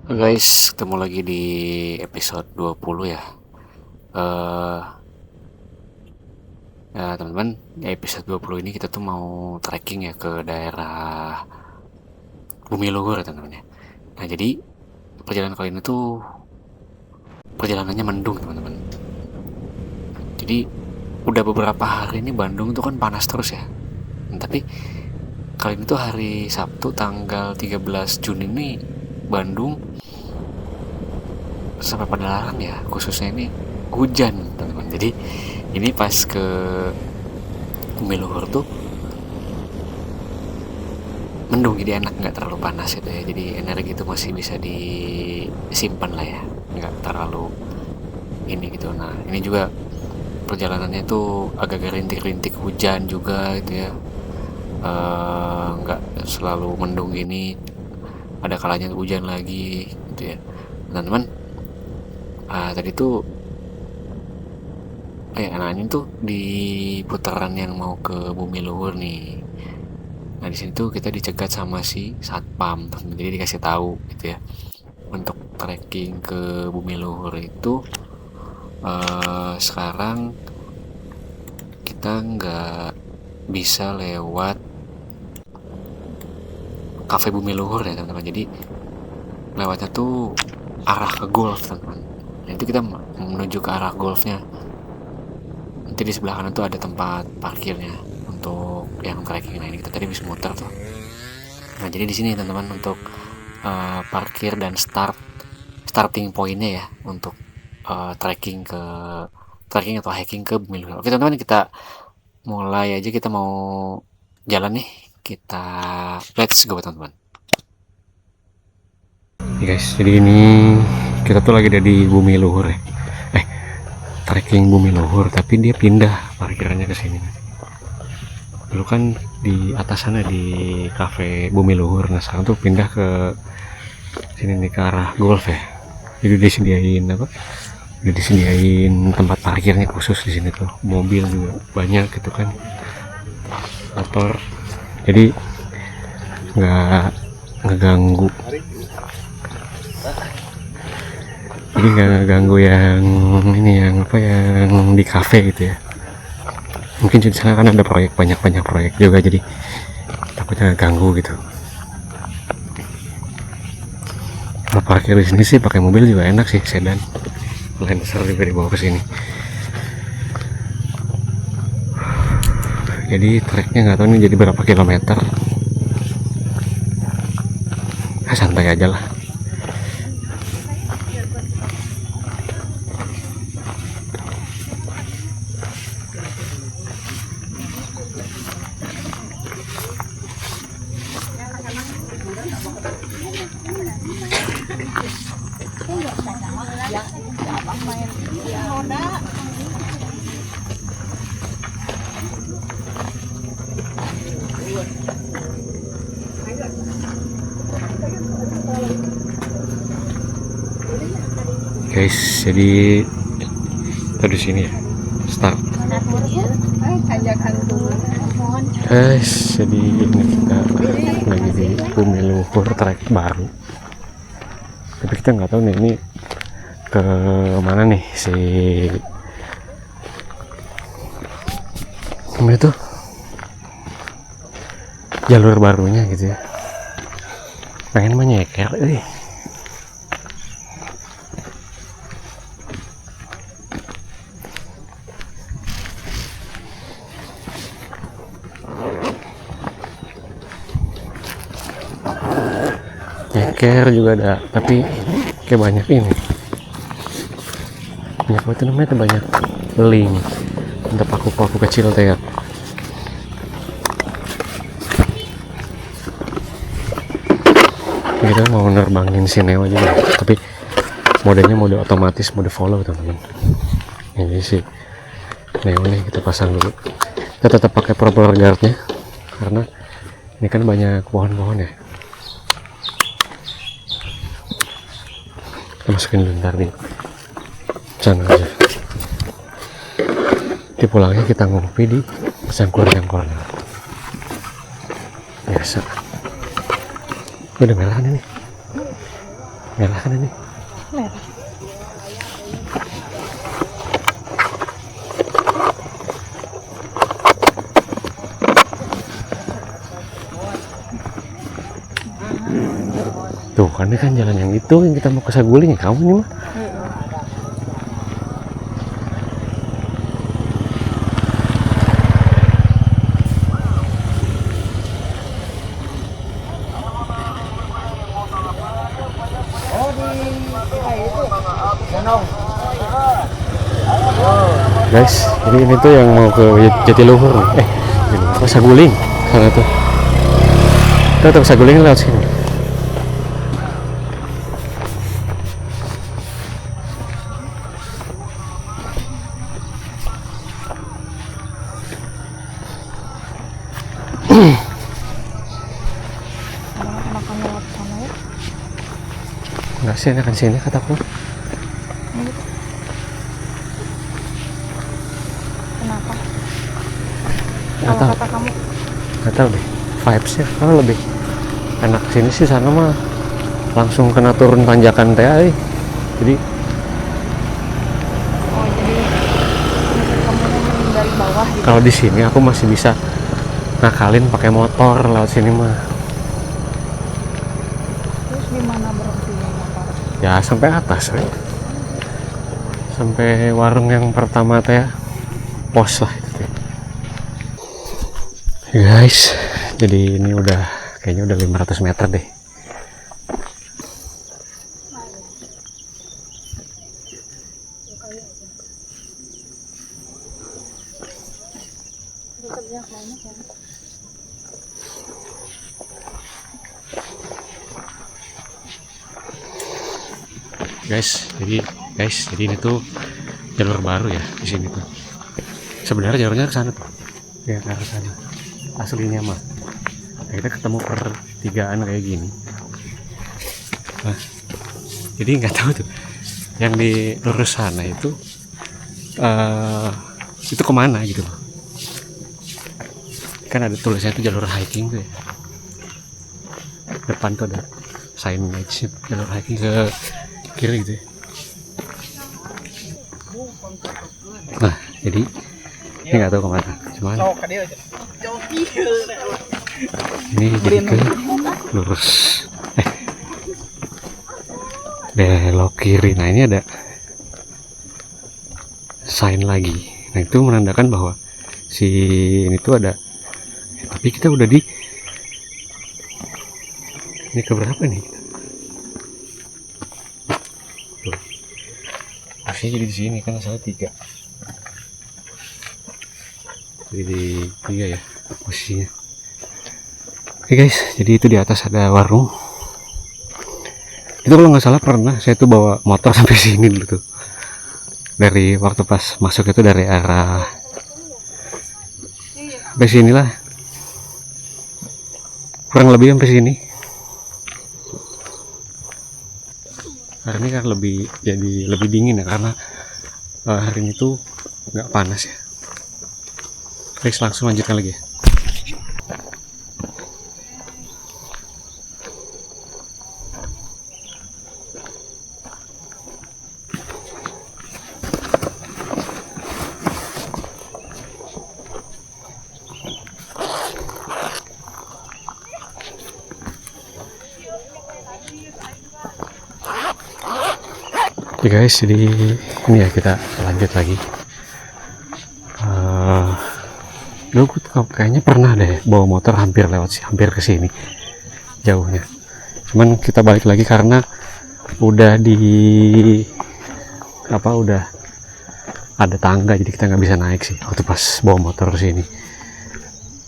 Guys, ketemu lagi di episode 20 ya. Eh teman-teman, di episode 20 ini kita tuh mau trekking ya ke daerah Bumi Luhur ya teman-teman ya. Nah, jadi perjalanan kali ini tuh perjalanannya mendung teman-teman. Jadi udah beberapa hari ini Bandung tuh kan panas terus ya. Nah, tapi kali ini tuh hari Sabtu tanggal 13 Juni ini Bandung sampai pada larang ya, khususnya ini hujan teman-teman. Jadi ini pas ke Bumi Luhur tuh mendung, jadi enak, nggak terlalu panas gitu ya, jadi energi itu masih bisa disimpan lah ya, nggak terlalu ini gitu. Nah, ini juga perjalanannya tuh agak-agak rintik-rintik hujan juga gitu ya. Nggak selalu mendung gini, ada kalanya hujan lagi gitu ya teman-teman. Tadi tuh nah ini tuh di putaran yang mau ke Bumi Luhur nih. Nah, di sini tuh kita dicegat sama si satpam, jadi dikasih tahu gitu ya, untuk trekking ke Bumi Luhur itu sekarang kita nggak bisa lewat kafe Bumi Luhur ya teman-teman. Jadi lewatnya tuh arah ke golf teman-teman. Nah, itu kita menuju ke arah golfnya. Nanti di sebelah kanan tuh ada tempat parkirnya untuk yang trekking. Nah, ini kita tadi bisa muter tuh. Nah, jadi di sini teman-teman untuk parkir dan starting pointnya ya untuk trekking atau hiking ke Bumi Luhur. Oke teman-teman, kita mulai aja. Kita mau jalan nih, kita let's go teman-teman. Guys, jadi ini kita tuh lagi ada di Bumi Luhur ya. Trekking Bumi Luhur, tapi dia pindah parkirannya ke sini. Dulu kan di atas sana di cafe Bumi Luhur, nah sekarang tuh pindah ke sini nih, ke arah golf ya. Jadi disediain udah disediain tempat parkirnya khusus di sini tuh, mobil juga banyak gitu kan, motor, jadi nggak ngeganggu, nggak ngeganggu yang ini, yang yang di cafe gitu ya. Mungkin di sana kan ada banyak proyek juga, jadi takutnya ganggu gitu. Kalau parkir di sini sih pakai mobil juga enak sih, sedan, Lancer juga dibawa ke sini. Jadi treknya nggak tahu nih jadi berapa kilometer. Santai aja lah. Guys, jadi kita di sini ya, start. Guys, jadi ini kita lagi di Bumi Luhur, trek baru. Tapi kita nggak tahu nih ini ke mana nih si ini tuh jalur barunya gitu ya. Pengen menyeker, nyeker juga ada, tapi kayak banyak ini, banyak apa itu namanya tuh, banyak beling untuk paku-paku kecil teh ya. Kita mau nerbangin si Neo juga, tapi modenya mode otomatis, mode follow teman-teman. Ini sih Neo nih, kita pasang dulu. Kita tetap pakai propeller guardnya karena ini kan banyak pohon-pohon ya. Kita masukin dulu ntar di sana aja. Di pulangnya kita ngopi di Sangkur-Sangkur biasa. Udah merah ini. Merah kan ini? Merah. Tuh kan ini kan jalan yang itu yang kita mau ke Saguling ya kamu nih mah. Guys, ini tuh yang mau ke Jatiluhur nih. Ke Saguling sana tuh. Kita ke Saguling lewat sini. Makan lewat sana ya. Enggak sih, akan sini kataku. Kenapa? Nggak Kalau tahu. kata kamu, Nggak tahu deh. Vibesnya kalau lebih enak sini sih, sana mah langsung kena turun tanjakan teh. Jadi jadi kamu menghindari bawah gitu. kalau di sini aku masih bisa ngakalin pakai motor lewat sini mah. Terus di mana berhentinya motor? Ya sampai atas ya. Sampai warung yang pertama teh, pos lah itu teh. Guys, jadi ini kayaknya udah 500 meter deh. Guys, jadi ini tuh jalur baru ya di sini tuh. Sebenarnya jalurnya ke sana tuh. Ya ke arah sana. Aslinya mah. Nah, kita ketemu pertigaan kayak gini. Nah, jadi nggak tahu tuh yang di lurus sana itu kemana gitu loh. Kan ada tulisnya itu jalur hiking tuh ya. Depan tuh ada signage jalur hiking ke kiri gitu ya. Nah, jadi ini nggak tahu kemana, cuman ini jadi ke lurus, belok kiri. Nah ini ada sign lagi. Nah itu menandakan bahwa si ini tuh ada. Tapi kita udah di ini keberapa nih? Tuh. Posisinya jadi di sini kan salah 3. Jadi 3 ya posisinya. Oke guys, jadi itu di atas ada warung. Itu kalau nggak salah pernah saya tuh bawa motor sampai sini dulu tuh. Dari waktu pas masuk itu dari arah sampai sinilah. Kurang lebih sampai sini. Hari ini kan lebih dingin ya karena hari ini tuh nggak panas ya. Guys, langsung lanjutkan lagi ya. Oke guys, jadi ini ya kita lanjut lagi. Dulu kayaknya pernah deh bawa motor hampir ke sini jauhnya. Cuman kita balik lagi karena udah udah ada tangga, jadi kita nggak bisa naik sih waktu pas bawa motor ke sini.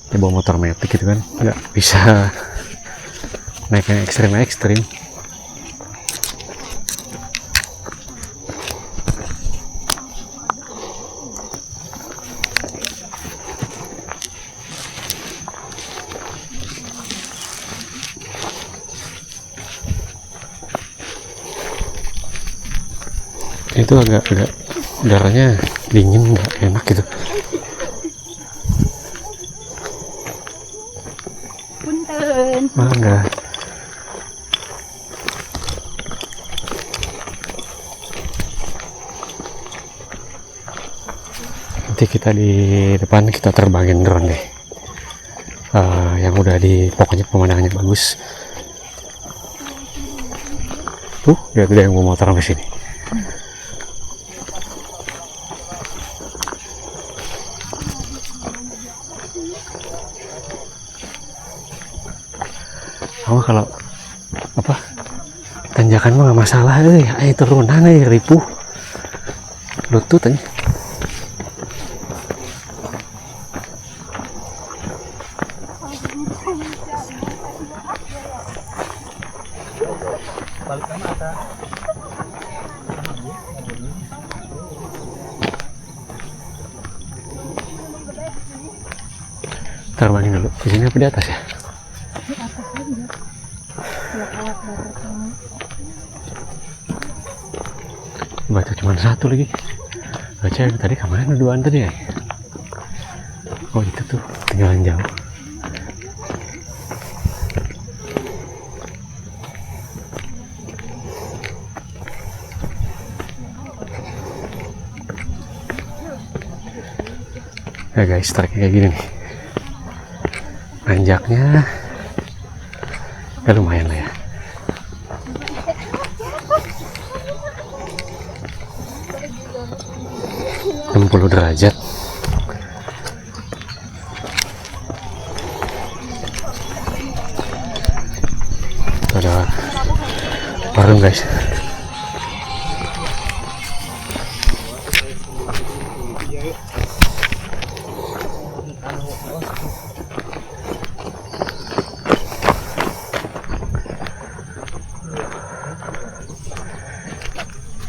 Ya bawa motor metik gitu kan, nggak bisa naik yang ekstrim. Itu agak udaranya dingin, nggak enak gitu. Punten. Mangga. Nanti kita di depan kita terbangin drone deh. Yang udah pokoknya pemandangannya bagus. Tuh, lihat ada yang mau motor sampai sini. Kalau tanjakan mah nggak masalah, ayo turunan ripuh lutut aja. Terbangin dulu di sini apa di atas ya? Di atas aja. Biar awak datang. Batu cuma satu lagi. Baca tadi kemana duaan tadi ya? Oh itu tuh tinggalan jauh. Ya guys, triknya kayak gini nih. Nanjaknya ya lumayan lah ya. Puluh derajat. Ada warung guys.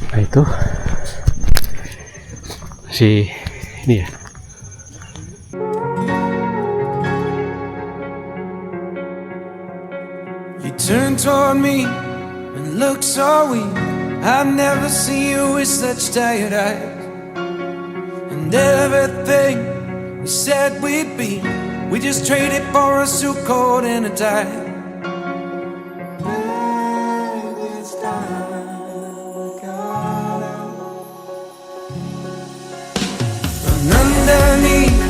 Nah itu si ini ya. You turn toward me and look so weak. I've never seen you with such tired eyes. And everything we said we'd be, we just traded for a suit coat and a tie. Underneath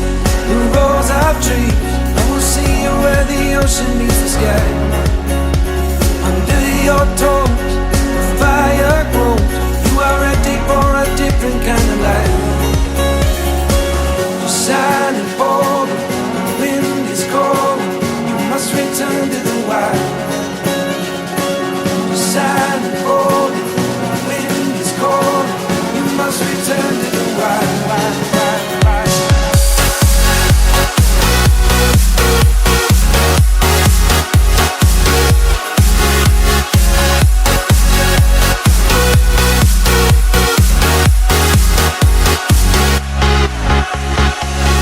the rows of trees, I will see you where the ocean meets the sky. Under your toes, the fire grows. You are ready for a different kind of life. You're shining forward, the wind is cold. You must return to the wild. You're shining forward, the wind is cold. You must return to the wild.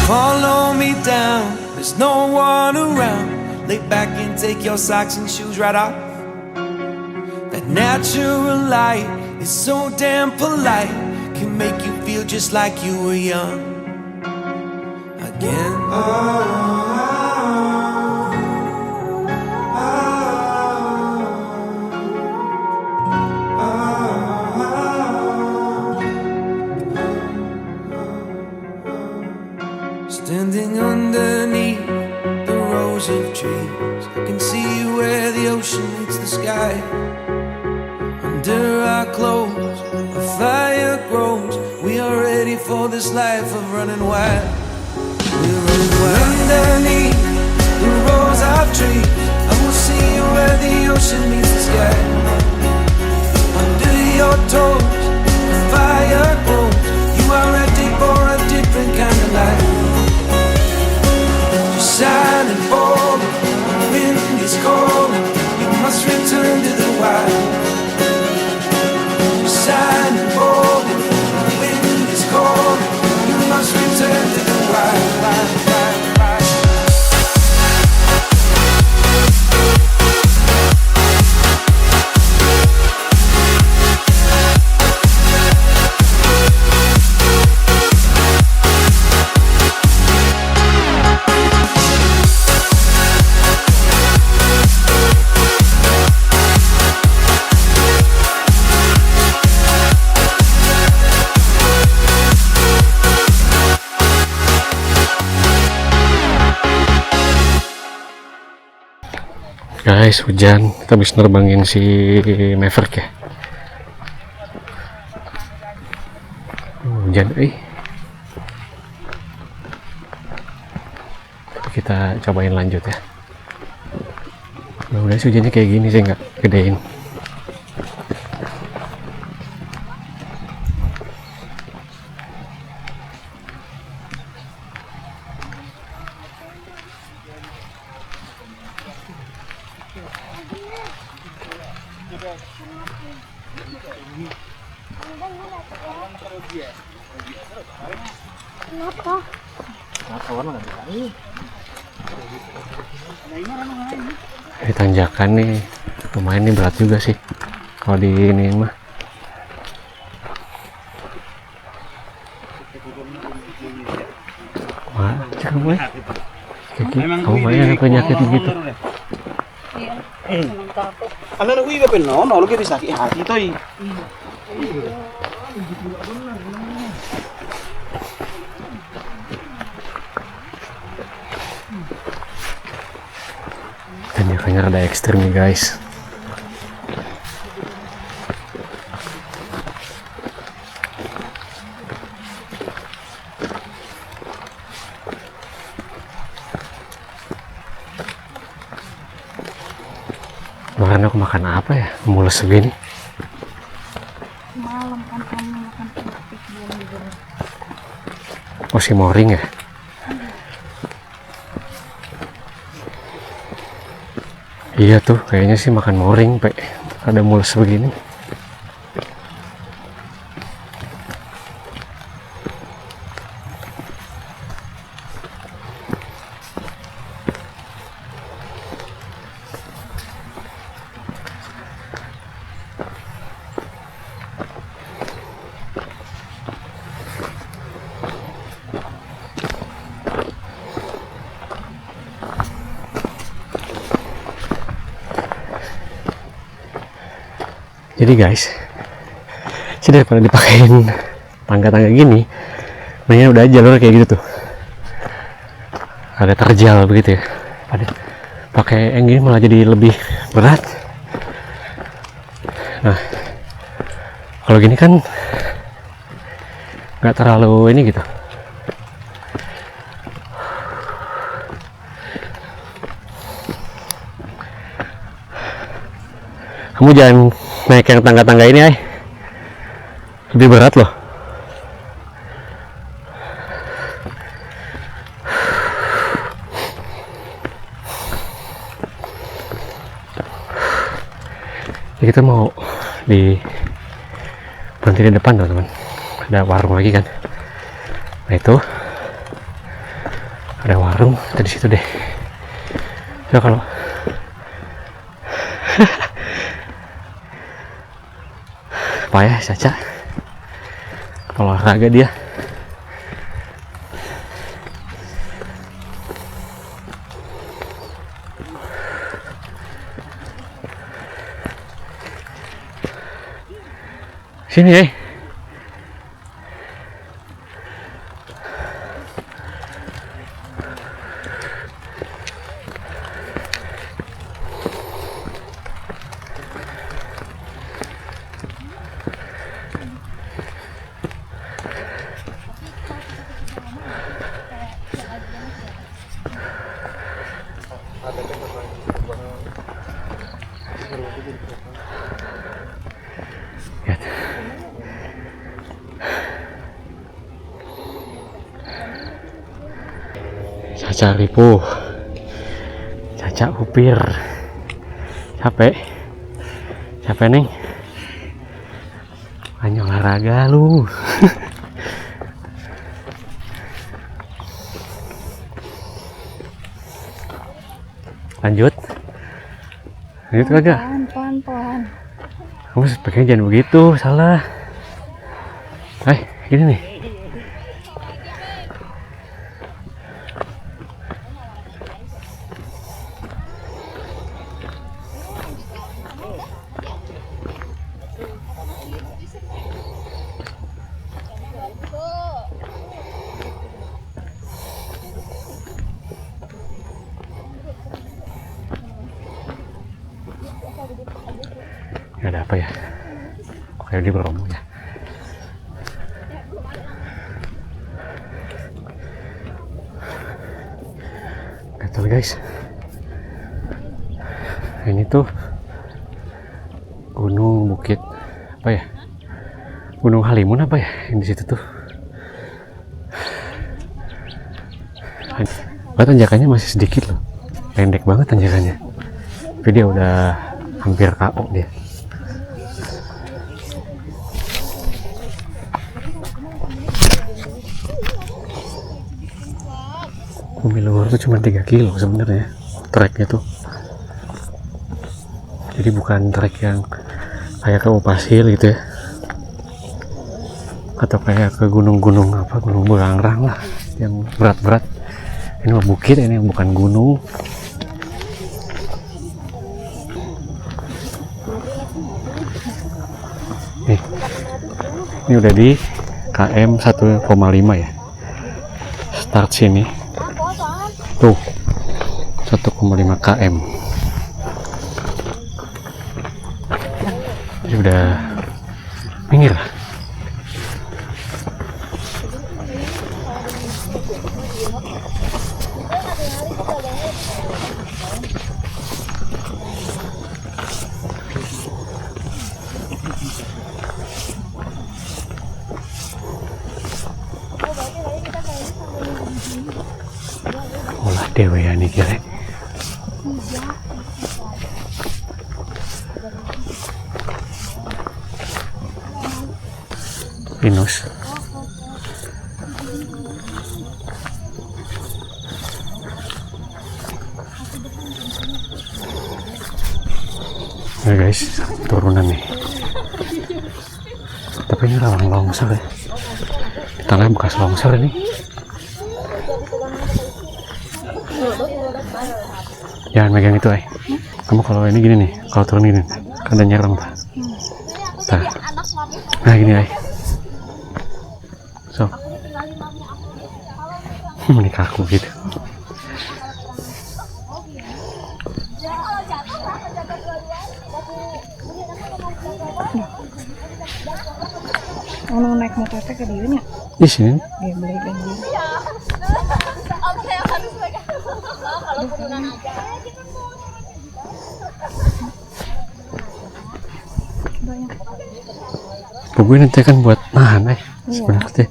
Follow me down, there's no one around. Lay back and take your socks and shoes right off. That natural light is so damn polite, can make you feel just like you were young again. Standing underneath the rows of trees, I can see where the ocean meets the sky. Under our clothes, a fire grows. We are ready for this life of running wild. We're running wild. Underneath the rows of trees, I will see you where the ocean meets the sky. Under your toes, the fire grows. You are ready for a different kind of life. Shining forward, the wind is cold. You must return to the wild. Shining forward, the wind is cold. You must return to the wild. guys, hujan. Kita habis nerbangin si Maverick ya. Hujan, kita cobain lanjut ya. Udah hujannya kayak gini sih, nggak gedein. Kenapa? Ini tanjakan nih, lumayan nih, berat juga sih kalau di ini mah. Wah, kamu kamu banyak penyakit begitu. Ano na kuya pa no? No, lagi sakit hati to eh. Tanjakannya rada ekstrim nih guys. Kemarin aku makan apa ya? Mulus segini. Malam kan kamu makan keripik belum digoreng. Oh, si Moring ya? Iya tuh, kayaknya sih makan Moring, Pak. Ada mulus begini. Jadi guys, sih daripada dipakein tangga-tangga gini, mendingan udah jalur kayak gitu tuh, agak terjal begitu ya. Ada pakai yang gini malah jadi lebih berat. Nah, kalau gini kan nggak terlalu ini gitu. Kamu jangan naik yang tangga-tangga ini, lebih berat loh. Jadi kita mau berhenti di depan teman-teman. Ada warung lagi kan. Nah itu ada warung, kita di situ deh. So kalau payah Caca olahraga dia. Sini lihat. Caca ripuh, Caca upir, capek neng, hanya olahraga lu. Lanjut kagak? Pelan. Kamu sebaiknya jangan begitu, salah. Gini nih. Nggak ada apa ya? Kayak di Bromo ya. Betul guys. Ini tuh gunung bukit apa ya? Gunung Halimun apa ya yang di situ tuh? Tanjakannya masih sedikit loh, pendek banget tanjakannya. Tapi dia udah hampir KO dia. Bumi Luhur tuh cuma 3 kilo sebenarnya treknya tuh. Jadi bukan trek yang kayak ke Pasir gitu ya, atau kayak ke gunung-gunung apa, Gunung Burangrang lah yang berat-berat. Ini mah bukit, ini bukan gunung. Nih, ini udah di KM 1,5 ya. Start sini. Tuh, 1,5 km. Jadi udah minggir lah. Olah dewe ya nih kira. Pinus. Ya guys, turunan nih. Tapi ini rawan longsor ya. Di tengah bekas longsor ini. Jangan megang itu, Kamu kalau ini gini nih, kalau turun gini, kan ada nyerang tuh. Nah gini, So, ini kaku gitu. Mau naik motor ke dia nya? Di sini. Dia beli lagi. Buku nanti kan buat nahan, sebenarnya teh.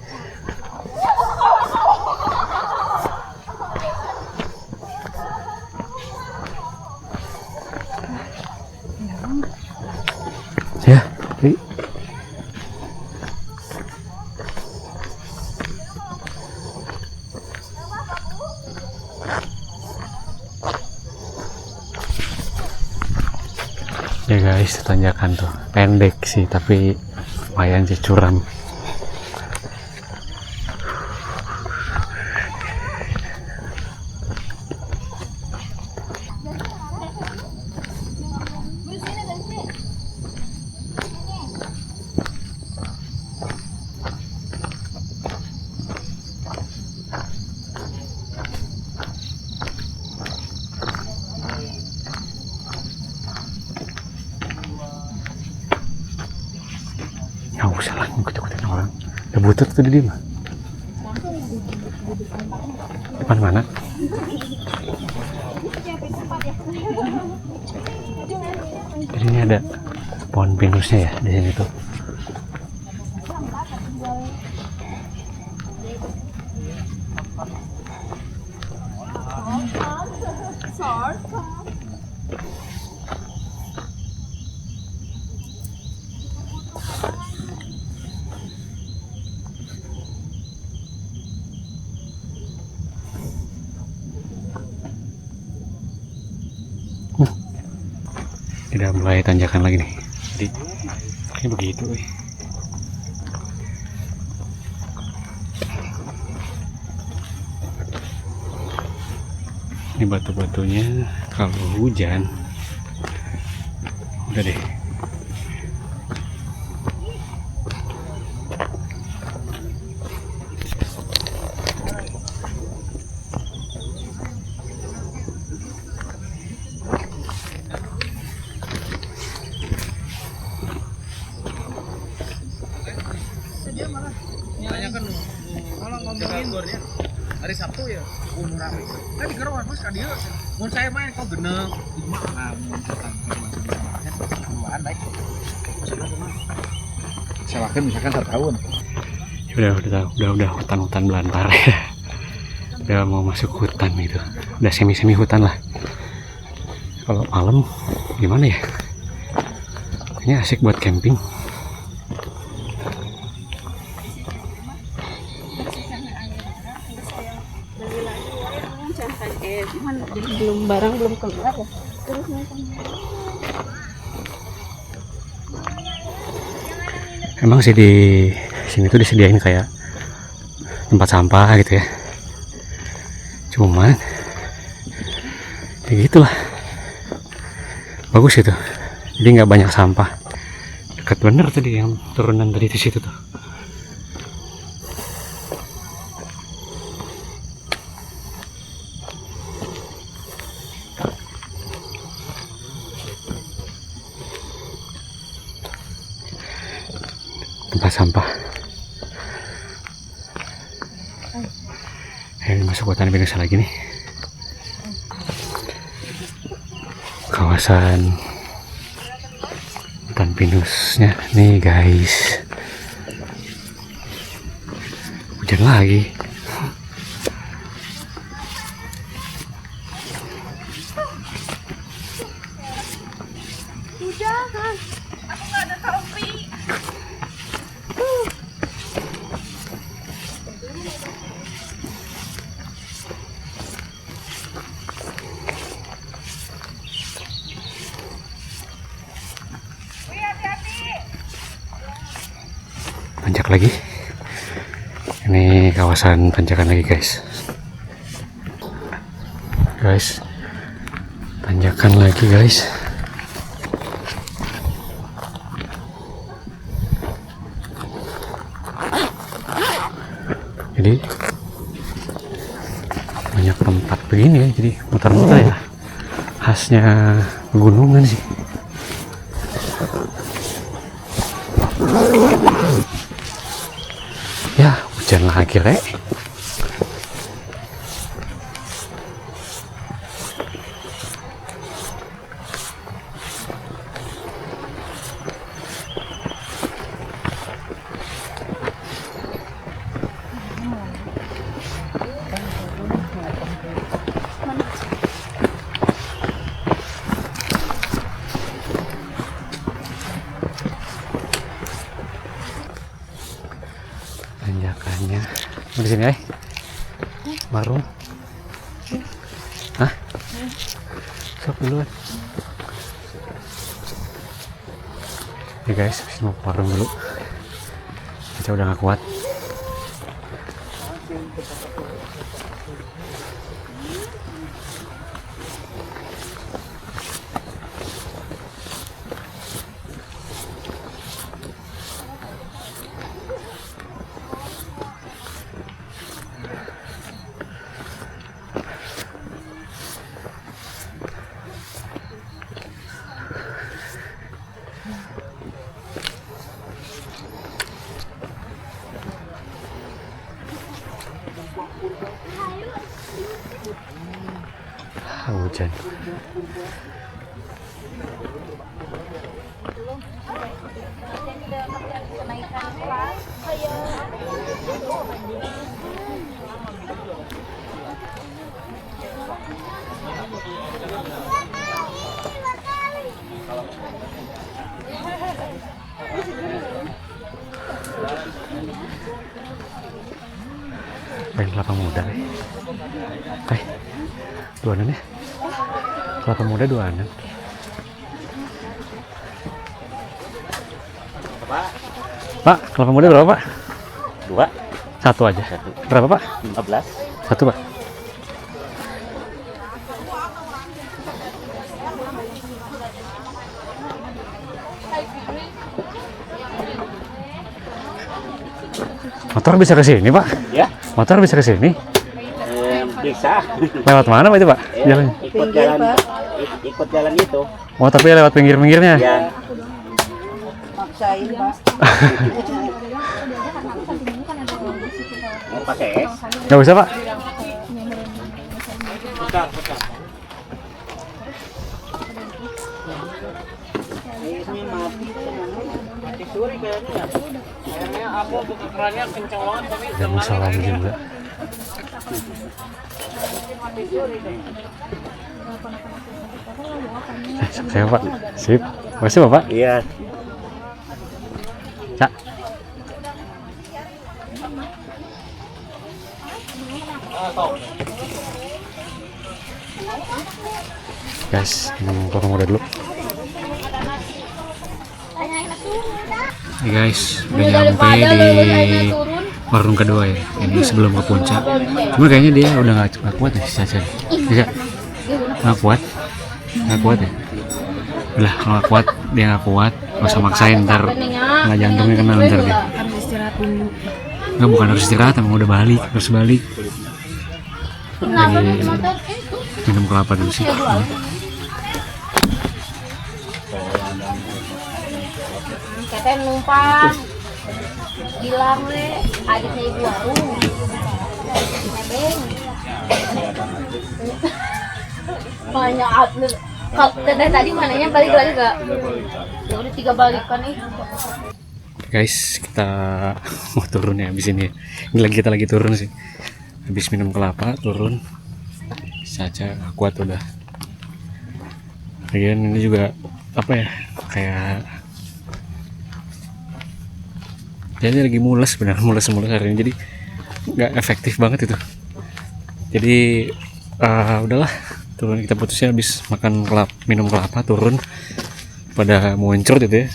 Ya, ya guys, tanjakan tuh pendek sih, tapi lumayan sih curam. Nggak usah lah ngikut-ikutin orang. Udah butut tuh di mah. Depan mana? Jadi ini ada pohon pinusnya ya di sini tuh. Udah mulai tanjakan lagi nih. Jadi ini begitu. Ini batu-batunya kalau hujan udah deh. Makanya kan kalau ngomongin hari Sabtu ya umur rame. Kan di Gerawan Mas kan dia. Mun saya main kok geneng di mana mun datang ke rumah baik. Sewakan misalkan 1 tahun. Udah hutan-hutan belantara ya. Udah mau masuk hutan gitu. Udah semi hutan lah. Kalau malam gimana ya? Ini asik buat camping. Belum keluar ya. Terus Emang sih di sini tuh disediain kayak tempat sampah gitu ya. Cuman ya gitulah. Bagus itu. Jadi nggak banyak sampah. Dekat bener tadi yang turunan dari di situ tuh. Tempat sampah. Ini masuk hutan pinus lagi nih. Kawasan hutan pinusnya nih guys. Hujan lagi. jangan. Aku nggak ada topi. Tanjak lagi. Ini kawasan tanjakan lagi guys. Tanjakan lagi guys. Jadi banyak tempat begini ya, jadi muter-muter ya. Khasnya pegunungan sih. Ya, hujan lagi rek. Tanjakannya di sini warung. Hah? Sok duluan. Ya guys, mau ke warung dulu. Kita udah gak kuat. Hujan. Pengen kelapa muda duanan ya. Kelapa muda duanan. Pak, kelapa muda berapa Pak? 2. Satu aja. Berapa Pak? 15. Satu Pak. Motor bisa ke sini Pak? Ya. Motor bisa ke sini? Bisa. Lewat mana Pak itu Pak? Ya, Jalan. ikut jalan itu. Oh tapi lewat pinggir-pinggirnya? Ya. maksain Pak. Mau pakai es? Nggak usah Pak. Airnya mati Mati suri kayaknya ya. Airnya aku buka kerannya kencang banget tapi Ada masalah juga. Saya Pak. Sip. Makasih Bapak. Iya. Cak. Guys, minum kurang udah dulu. Hey guys, udah nyampe di warung kedua ya. Ini sebelum ke puncak. Cuma kayaknya dia udah nggak kuat ya si Caca. Bisa? Nggak kuat ya. Udah kalau nggak kuat dia nggak kuat. Gak usah maksain ntar nggak jantungnya kena ntar dia. Harus istirahat dulu. Nggak bukan harus istirahat, emang udah balik harus balik. Lagi minum kelapa dulu sih. Katanya numpang. Bilang le, adiknya ibu warung. Nebeng. Banyak atlet. Kalau tadi mananya balik lagi gak? Ya udah 3 balikan nih. Guys, kita mau turun ya abis ini. Kita lagi turun sih. Habis minum kelapa turun. Saja kuat udah. Lagian ini juga apa ya? Kayak jadi lagi mules benar mules hari ini, jadi nggak efektif banget itu. Jadi udahlah turun, kita putusnya habis minum kelapa turun pada muncul gitu ya.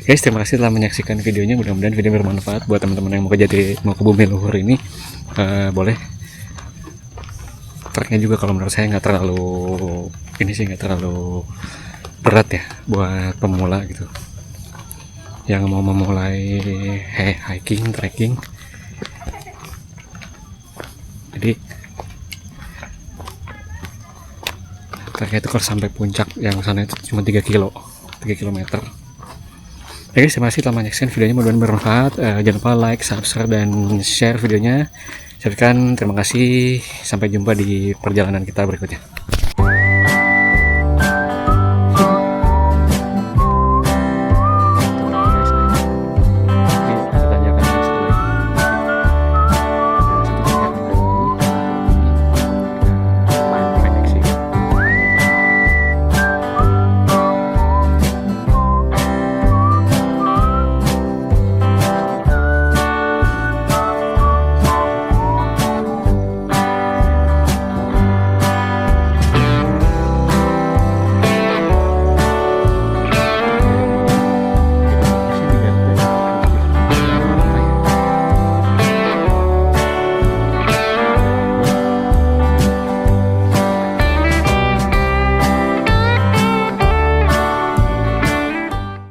Guys, terima kasih telah menyaksikan videonya. Mudah-mudahan video bermanfaat buat teman-teman yang mau ke Bumi Luhur ini. Boleh treknya juga kalau menurut saya nggak terlalu berat ya buat pemula gitu yang mau memulai hiking, trekking. Jadi treknya itu kalau sampai puncak yang sana itu cuma 3 km. Ya guys, terima kasih telah menyaksikan videonya, mudah-mudahan bermanfaat. Jangan lupa like, subscribe, dan share videonya. Terima kasih, sampai jumpa di perjalanan kita berikutnya.